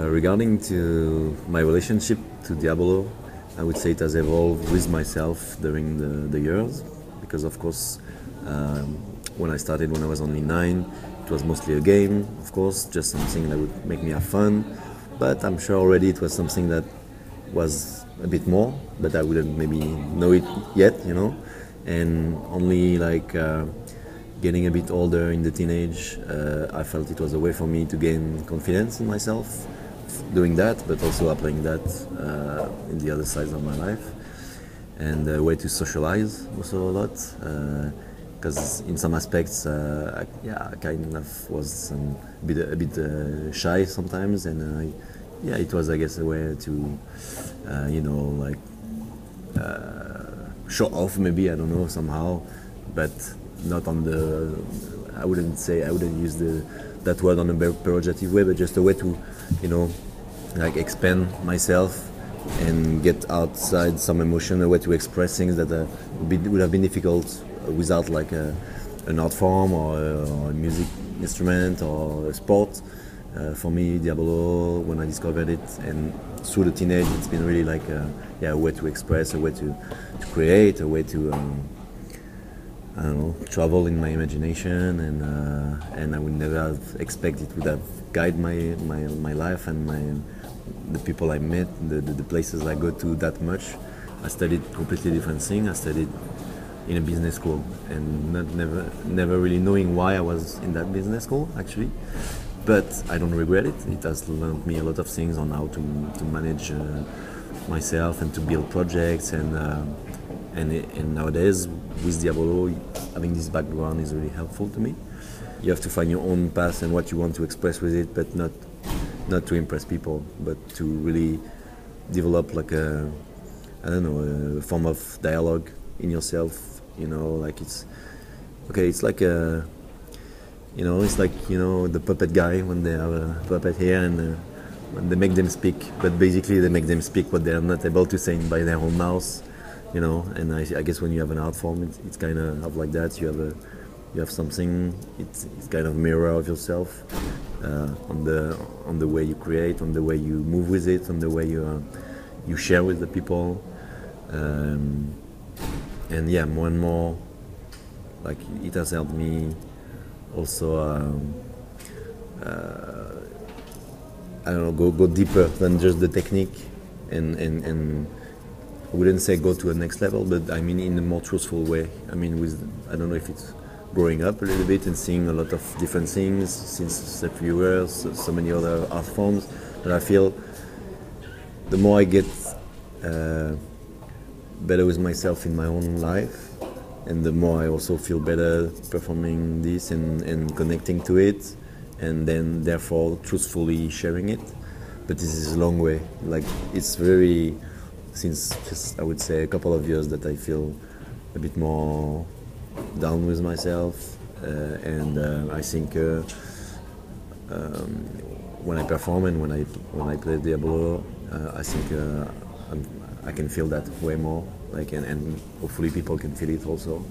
Regarding to my relationship to Diabolo, I would say it has evolved with myself during the years, because of course when I started when I was only 9, it was mostly a game, of course, just something that would make me have fun, but I'm sure already it was something that was a bit more, but I wouldn't maybe know it yet, you know, and only like getting a bit older in the teenage, I felt it was a way for me to gain confidence in myself, doing that, but also applying that in the other sides of my life, and a way to socialize also a lot, because in some aspects, I kind of was a bit shy sometimes, and it was, I guess, a way to, show off maybe, I don't know, somehow, but not on the, I wouldn't use that word on a pejorative way, but just a way to, like expand myself and get outside some emotion, a way to express things that would have been difficult without like an art form or a music instrument or a sport. For me, Diabolo, when I discovered it, and through the teenage, it's been really like a way to express, a way to create, a way to I don't know, travel in my imagination, and I would never have expected it would have guided my life and the people I met, the places I go to that much. I studied completely different things. I studied in a business school, and never really knowing why I was in that business school actually. But I don't regret it. It has learned me a lot of things on how to manage myself and to build projects, and nowadays with Diabolo, having this background is really helpful to me. You have to find your own path and what you want to express with it, but not to impress people, but to really develop like a form of dialogue in yourself. Like it's like a, it's like, the puppet guy when they have a puppet here and when they make them speak, but basically they make them speak what they are not able to say by their own mouth, and I guess when you have an art form, it's kind of like that. You have something, it's kind of mirror of yourself on the way you create, on the way you move with it, on the way you share with the people, and more and more, like it has helped me also I don't know, go deeper than just the technique, and I wouldn't say go to a next level, but I mean in a more truthful way. I mean, I don't know if it's growing up a little bit and seeing a lot of different things since a few years, so many other art forms, that I feel the more I get better with myself in my own life, and the more I also feel better performing this and connecting to it, and then therefore truthfully sharing it. But this is a long way. Like it's very, since just I would say a couple of years, that I feel a bit more down with myself, and I think when I perform and when I play Diabolo, I think I can feel that way more, like, and hopefully people can feel it also.